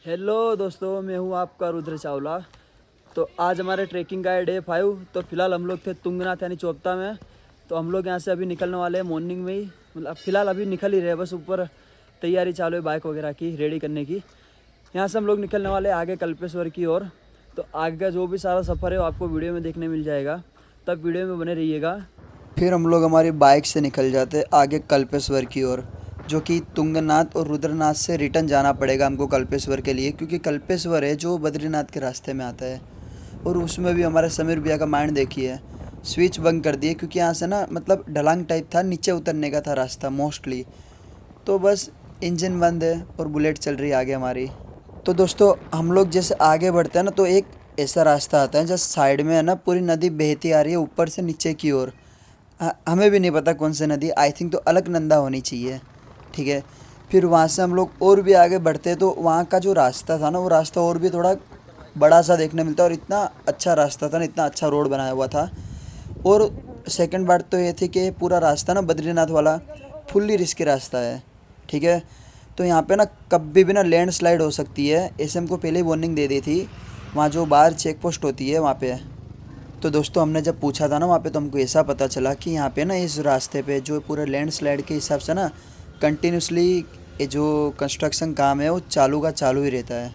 Hello दोस्तों, मैं हूँ आपका रुद्र चावला। तो आज हमारे ट्रैकिंग का है डे 5। तो फिलहाल हम लोग थे तुंगनाथ यानी चोपता में। तो हम लोग यहाँ से अभी निकलने वाले हैं मॉर्निंग में ही, मतलब फ़िलहाल अभी निकल ही रहे हैं, बस ऊपर तैयारी चालू है बाइक वगैरह की रेडी करने की। यहाँ से हम लोग निकलने वाले हैं आगे कल्पेश्वर की ओर। तो आगे का जो भी सारा सफ़र है वो आपको वीडियो में देखने मिल जाएगा, तब वीडियो में बने रहिएगा। फिर हम लोग हमारी बाइक से निकल जाते आगे कल्पेश्वर की ओर, जो कि तुंगनाथ और रुद्रनाथ से रिटर्न जाना पड़ेगा हमको कल्पेश्वर के लिए, क्योंकि कल्पेश्वर है जो बद्रीनाथ के रास्ते में आता है। और उसमें भी हमारे समीर भैया का माइंड देखिए, स्विच बंद कर दिए, क्योंकि यहाँ से ना मतलब ढलांग टाइप था, नीचे उतरने का था रास्ता मोस्टली। तो बस इंजन बंद है और बुलेट चल रही है आगे हमारी। तो दोस्तों हम लोग जैसे आगे बढ़ते हैं ना, तो एक ऐसा रास्ता आता है जस्ट साइड में है ना, पूरी नदी बहती आ रही है ऊपर से नीचे की ओर। हमें भी नहीं पता कौन सी नदी, आई थिंक तो अलकनंदा होनी चाहिए। ठीक है, फिर वहाँ से हम लोग और भी आगे बढ़ते तो वहाँ का जो रास्ता था ना, वो रास्ता और भी थोड़ा बड़ा सा देखने मिलता, और इतना अच्छा रास्ता था ना, इतना अच्छा रोड बनाया हुआ था। और सेकंड बात तो ये थी कि पूरा रास्ता ना बद्रीनाथ वाला फुल्ली रिस्की रास्ता है। ठीक है, तो यहाँ पे ना कभी भी ना लैंडस्लाइड हो सकती है, ऐसे हमको पहले ही वार्निंग दे दी थी वहाँ जो बाहर चेक पोस्ट होती है वहाँ पे। तो दोस्तों हमने जब पूछा था ना वहाँ पे, तो हमको ऐसा पता चला कि यहाँ पे ना इस रास्ते पे जो पूरे लैंडस्लाइड के हिसाब से ना कंटिन्यूसली ये जो कंस्ट्रक्शन काम है वो चालू का चालू ही रहता है।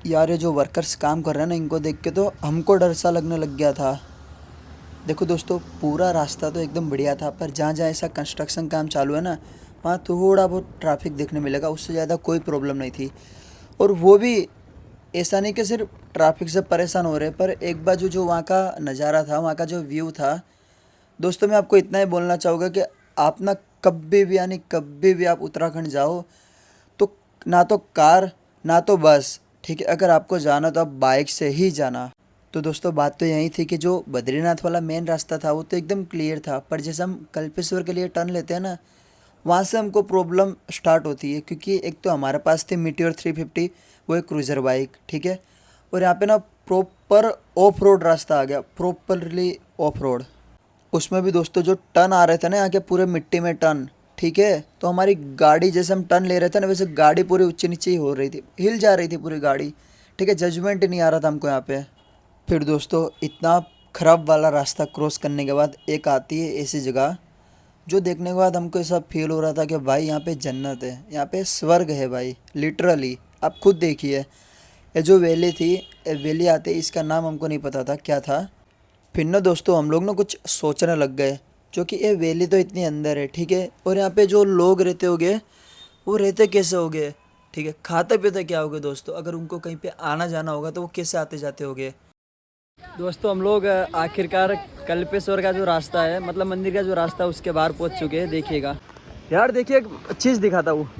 यार ये जो वर्कर्स काम कर रहे हैं ना, इनको देख के तो हमको डर सा लगने लग गया था। देखो दोस्तों, पूरा रास्ता तो एकदम बढ़िया था, पर जहाँ जहाँ ऐसा कंस्ट्रक्शन काम चालू है ना, वहाँ थोड़ा बहुत ट्रैफिक देखने मिलेगा, उससे ज़्यादा कोई प्रॉब्लम नहीं थी। और वो भी ऐसा नहीं कि सिर्फ ट्रैफिक से परेशान हो रहे, पर एक बाजू जो वहाँ का नज़ारा था, वहाँ का जो व्यू था दोस्तों, मैं आपको इतना ही बोलना चाहूँगा कि आप ना कभी भी यानी कभी भी आप उत्तराखंड जाओ तो ना तो कार ना तो बस, ठीक है, अगर आपको जाना तो आप बाइक से ही जाना। तो दोस्तों बात तो यही थी कि जो बद्रीनाथ वाला मेन रास्ता था वो तो एकदम क्लियर था, पर जैसे हम कल्पेश्वर के लिए टर्न लेते हैं ना, वहाँ से हमको प्रॉब्लम स्टार्ट होती है, क्योंकि एक तो हमारे पास थी मीटियोर 350, वो एक क्रूज़र बाइक। ठीक है, और यहाँ पे ना प्रॉपर ऑफ रोड रास्ता आ गया, प्रॉपरली ऑफ रोड। उसमें भी दोस्तों जो टर्न आ रहे थे ना यहाँ के, पूरे मिट्टी में टर्न। ठीक है, तो हमारी गाड़ी जैसे हम टर्न ले रहे थे ना, वैसे गाड़ी पूरी ऊंची नीचे ही हो रही थी, हिल जा रही थी पूरी गाड़ी। ठीक है, जजमेंट ही नहीं आ रहा था हमको यहाँ पे। फिर दोस्तों इतना खराब वाला रास्ता क्रॉस करने के बाद एक आती है ऐसी जगह, जो देखने के बाद हमको ऐसा फील हो रहा था कि भाई यहाँ पे जन्नत है, यहाँ पे स्वर्ग है भाई, लिटरली। आप खुद देखिए, ये जो वैली थी, ये वैली आते इसका नाम हमको नहीं पता था क्या था। फिर ना दोस्तों हम लोग ना कुछ सोचने लग गए, जो कि ये वैली तो इतनी अंदर है, ठीक है, और यहाँ पे जो लोग रहते होंगे वो रहते कैसे होंगे, ठीक है, खाते पीते क्या होगे दोस्तों, अगर उनको कहीं पे आना जाना होगा तो वो कैसे आते जाते होंगे। दोस्तों हम लोग आखिरकार कल्पेश्वर का जो रास्ता है, मतलब मंदिर का जो रास्ता है, उसके बाहर पहुंच चुके हैं। देखिएगा यार, देखिए एक चीज़ दिखाता हूँ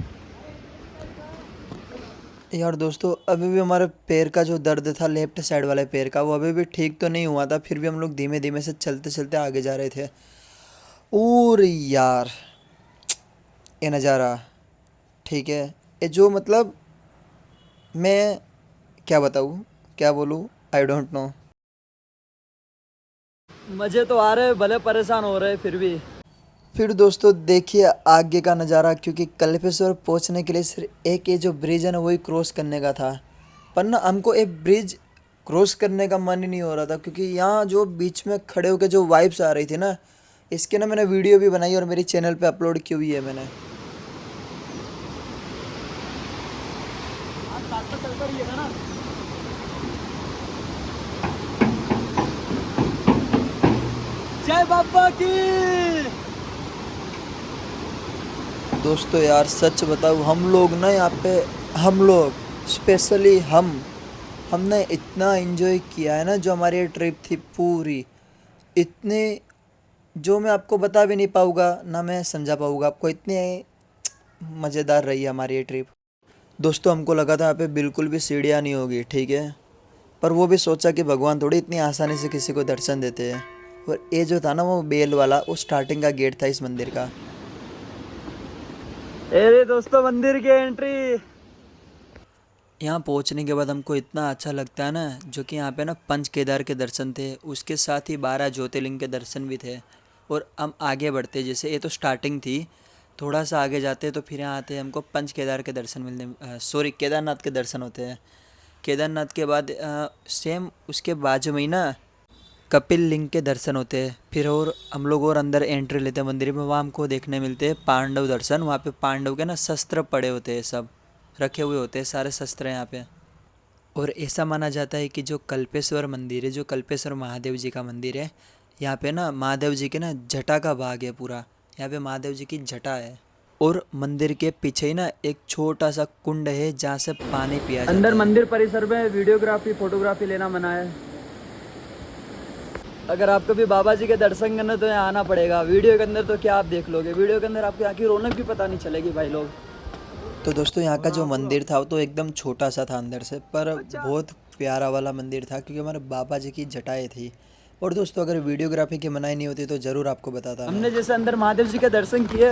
यार दोस्तों, अभी भी हमारे पैर का जो दर्द था लेफ्ट साइड वाले पैर का, वो अभी भी ठीक तो नहीं हुआ था, फिर भी हम लोग धीमे धीमे से चलते चलते आगे जा रहे थे। और यार ये नज़ारा, ठीक है, ये जो मतलब मैं क्या बताऊँ, क्या बोलूँ, आई डोंट नो। मज़े तो आ रहे, भले परेशान हो रहे फिर भी। फिर दोस्तों देखिए आगे का नज़ारा, क्योंकि कल्पेश्वर पहुंचने के लिए सिर्फ एक ये जो ब्रिज है ना वही क्रॉस करने का था, पर ना हमको एक ब्रिज क्रॉस करने का मन ही नहीं हो रहा था, क्योंकि यहाँ जो बीच में खड़े होकर जो वाइब्स आ रही थी ना, इसके ना मैंने वीडियो भी बनाई और मेरी चैनल पे अपलोड की हुई है मैंने। जय बाबा की। दोस्तों यार सच बताऊँ, हम लोग ना यहाँ पे, हम लोग स्पेशली हमने इतना एंजॉय किया है ना, जो हमारी ये ट्रिप थी पूरी, इतने जो मैं आपको बता भी नहीं पाऊँगा, ना मैं समझा पाऊँगा आपको, इतनी मज़ेदार रही है हमारी ये ट्रिप। दोस्तों हमको लगा था यहाँ पे बिल्कुल भी सीढ़ियाँ नहीं होगी, ठीक है, पर वो भी सोचा कि भगवान थोड़ी इतनी आसानी से किसी को दर्शन देते हैं। और ये जो था ना वो बेल वाला, वो स्टार्टिंग का गेट था इस मंदिर का। अरे दोस्तों मंदिर की एंट्री। यहाँ पहुँचने के बाद हमको इतना अच्छा लगता है ना, जो कि यहाँ पे ना पंच केदार के दर्शन थे, उसके साथ ही 12 ज्योतिर्लिंग के दर्शन भी थे। और हम आगे बढ़ते, जैसे ये तो स्टार्टिंग थी, थोड़ा सा आगे जाते हैं तो फिर यहाँ आते हैं, हमको पंच केदार के दर्शन मिलने, सॉरी केदारनाथ के दर्शन होते हैं। केदारनाथ के बाद सेम उसके बाजू में ही ना कपिल लिंग के दर्शन होते हैं। फिर और हम लोग और अंदर एंट्री लेते हैं मंदिर में, वहाँ हमको देखने मिलते हैं पांडव दर्शन। वहाँ पे पांडव के ना शस्त्र पड़े होते हैं, सब रखे हुए होते हैं, सारे शस्त्र यहाँ पे। और ऐसा माना जाता है कि जो कल्पेश्वर मंदिर है, जो कल्पेश्वर महादेव जी का मंदिर है, यहाँ पे ना महादेव जी के ना जटा का भाग है पूरा। यहाँ पे महादेव जी की जटा है और मंदिर के पीछे ही ना एक छोटा सा कुंड है जहाँ से पानी पिया जाता है। अंदर मंदिर परिसर में वीडियोग्राफी फोटोग्राफी लेना मना है। अगर आपको भी बाबा जी के दर्शन करना तो यहाँ आना पड़ेगा। वीडियो के अंदर तो क्या आप देख लोगे, वीडियो के अंदर आपको यहाँ की रौनक भी पता नहीं चलेगी भाई लोग। तो दोस्तों यहाँ का जो मंदिर था वो तो एकदम छोटा सा था अंदर से, पर बहुत प्यारा वाला मंदिर था क्योंकि हमारे बाबा जी की जटाएँ थी। और दोस्तों अगर वीडियोग्राफी की मनाही नहीं होती तो ज़रूर आपको बताता। हमने जैसे अंदर महादेव जी के दर्शन किए,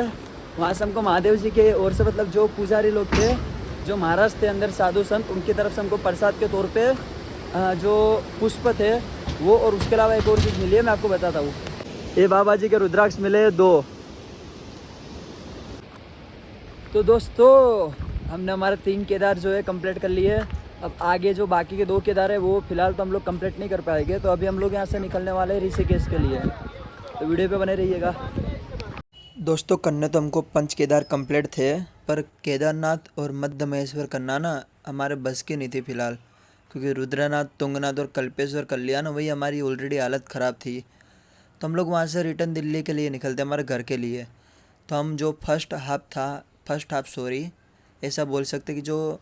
वहाँ से हमको महादेव जी के और से मतलब जो पुजारी लोग थे, जो महाराज थे अंदर साधु संत, उनकी तरफ से हमको प्रसाद के तौर पे जो पुष्प थे वो, और उसके अलावा एक और चीज़ मिली है, मैं आपको बताता हूँ। ये बाबा जी के रुद्राक्ष मिले 2। तो दोस्तों हमने हमारे 3 केदार जो है कंप्लीट कर लिए। अब आगे जो बाकी के 2 केदार है वो फिलहाल तो हम लोग कंप्लीट नहीं कर पाएंगे, तो अभी हम लोग यहाँ से निकलने वाले हैं ऋषिकेश के लिए। तो वीडियो पे बने रहिएगा। दोस्तों करने तो हमको पंच केदार कंप्लीट थे, पर केदारनाथ और मध्य महेश्वर करना ना हमारे बस की नहीं थी फिलहाल, क्योंकि रुद्रनाथ, तुंगनाथ और कल्पेश्वर कर लिया ना, वही हमारी ऑलरेडी हालत ख़राब थी। तो हम लोग वहाँ से रिटर्न दिल्ली के लिए निकलते, हमारे घर के लिए। तो हम जो फर्स्ट हाफ सॉरी ऐसा बोल सकते कि जो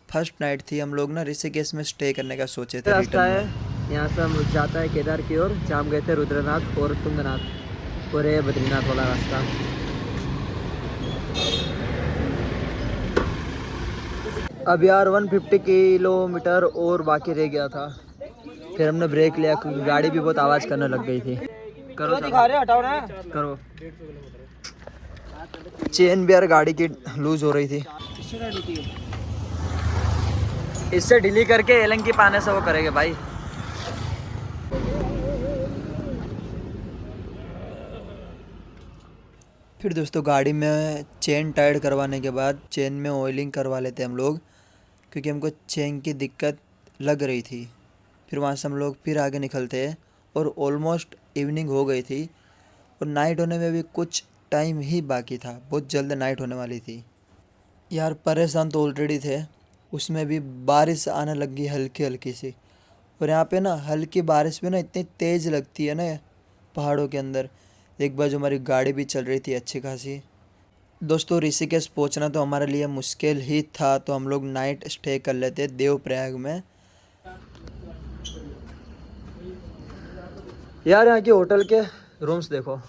फर्स्ट नाइट थी, हम लोग ना ऋषिकेश में स्टे करने का सोचे थे। रास्ता है यहाँ से हम जाता है केदार की ओर, जहाँ हम गए थे रुद्रनाथ और तुंगनाथ और ये बद्रीनाथ वाला रास्ता। अब यार 150 किलोमीटर और बाकी रह गया था। फिर हमने ब्रेक लिया क्योंकि गाड़ी भी बहुत आवाज़ करने लग गई थी। करो दिखा रहे, हटाओ ना करो। चेन भी यार गाड़ी की लूज हो रही थी, इससे ढीली करके एलंगी पाने से वो करेंगे भाई। फिर दोस्तों गाड़ी में चेन टाइट करवाने के बाद चेन में ऑयलिंग करवा लेते हम लोग, क्योंकि हमको चेन की दिक्कत लग रही थी। फिर वहाँ से हम लोग फिर आगे निकलते हैं और ऑलमोस्ट इवनिंग हो गई थी और नाइट होने में भी कुछ टाइम ही बाकी था, बहुत जल्द नाइट होने वाली थी। यार परेशान तो ऑलरेडी थे, उसमें भी बारिश आने लग गई हल्की हल्की सी। और यहाँ पे ना हल्की बारिश भी ना इतनी तेज़ लगती है ना पहाड़ों के अंदर। एक बार जो हमारी गाड़ी भी चल रही थी अच्छी खासी। दोस्तों ऋषिकेश पहुँचना तो हमारे लिए मुश्किल ही था, तो हम लोग नाइट स्टे कर लेते देवप्रयाग में। यार यहाँ के होटल के रूम्स देखो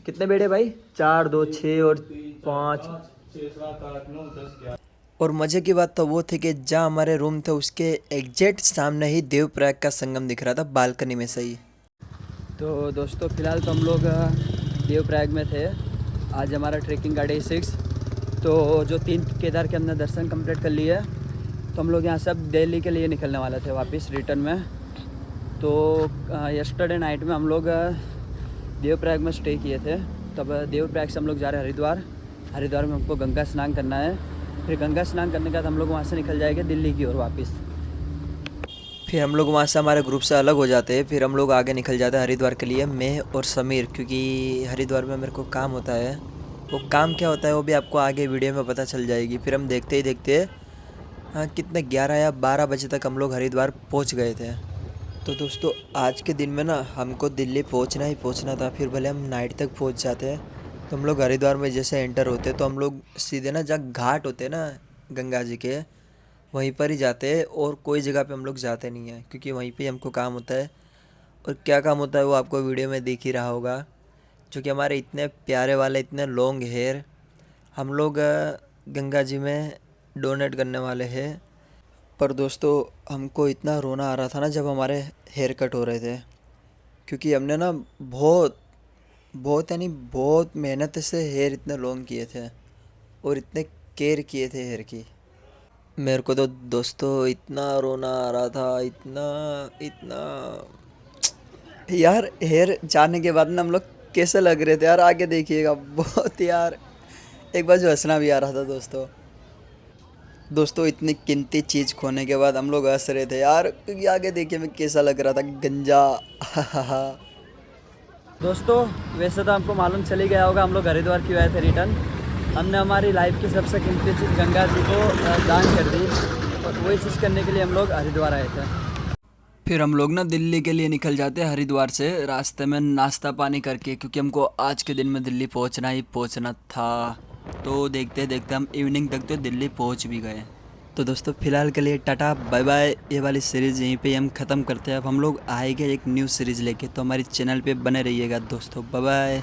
कितने बेड है भाई, 4, 2, 6 और 5, 6, 7, 8, 9, 10, 11। और मज़े की बात तो वो थी कि जहाँ हमारे रूम थे उसके एग्जैक्ट सामने ही देवप्रयाग का संगम दिख रहा था, बालकनी में से ही। तो दोस्तों फ़िलहाल तो हम लोग देवप्रयाग में थे। आज हमारा ट्रैकिंग का डे 6। तो जो 3 केदार के हमने दर्शन कंप्लीट कर लिए, तो हम लोग यहाँ से अब दिल्ली के लिए निकलने वाले थे वापस रिटर्न में। तो यस्टरडे नाइट में हम लोग देवप्रयाग में स्टे किए थे। तब देवप्रयाग से हम लोग जा रहे हैं हरिद्वार। हरिद्वार में हमको गंगा स्नान करना है। फिर गंगा स्नान करने के बाद हम लोग वहाँ से निकल जाएंगे दिल्ली की ओर वापस। फिर हम लोग वहाँ से हमारे ग्रुप से अलग हो जाते हैं। फिर हम लोग आगे निकल जाते हैं हरिद्वार के लिए, मैं और समीर, क्योंकि हरिद्वार में मेरे को काम होता है। वो काम क्या होता है वो भी आपको आगे वीडियो में पता चल जाएगी। फिर हम देखते ही देखते हाँ कितने 11 या 12 बजे तक हम लोग हरिद्वार पहुँच गए थे। तो दोस्तों आज के दिन में ना हमको दिल्ली पहुँचना ही पहुँचना था, फिर भले हम नाइट तक पहुँच जाते हैं। तो हम लोग हरिद्वार में जैसे एंटर होते तो हम लोग सीधे ना जहाँ घाट होते हैं ना गंगा जी के, वहीं पर ही जाते हैं और कोई जगह पे हम लोग जाते नहीं हैं, क्योंकि वहीं पे हमको काम होता है। और क्या काम होता है वो आपको वीडियो में दिख ही रहा होगा, जो कि हमारे इतने प्यारे वाले इतने लॉन्ग हेयर हम लोग गंगा जी में डोनेट करने वाले हैं। पर दोस्तों हमको इतना रोना आ रहा था ना जब हमारे हेयर कट हो रहे थे, क्योंकि हमने ना बहुत यानी बहुत मेहनत से हेयर इतने लॉन्ग किए थे और इतने केयर किए थे हेयर की। मेरे को तो दोस्तों इतना रोना आ रहा था, इतना इतना। यार हेयर जाने के बाद ना हम लोग कैसे लग रहे थे यार, आगे देखिएगा बहुत यार एक बार जो हंसना भी आ रहा था दोस्तों। दोस्तों इतनी कीमती चीज़ खोने के बाद हम लोग हंस रहे थे यार, क्योंकि आगे देखिए मैं कैसा लग रहा था, गंजा। दोस्तों वैसे तो हमको मालूम चल ही गया होगा, हम लोग हरिद्वार क्यों आए थे रिटर्न। हमने हमारी लाइफ की सबसे कीमती चीज़ गंगा जी को दान कर दी, और वही चीज़ करने के लिए हम लोग हरिद्वार आए थे। फिर हम लोग ना दिल्ली के लिए निकल जाते हैं हरिद्वार से, रास्ते में नाश्ता पानी करके, क्योंकि हमको आज के दिन में दिल्ली पहुंचना ही पहुंचना था। तो देखते देखते हम इवनिंग तक तो दिल्ली पहुंच भी गए। तो दोस्तों फ़िलहाल के लिए टाटा बाय बाय, ये वाली सीरीज़ यहीं पे हम ख़त्म करते हैं। अब हम लोग आएंगे एक न्यू सीरीज़ लेके, तो हमारी चैनल पे बने रहिएगा दोस्तों। Bye bye.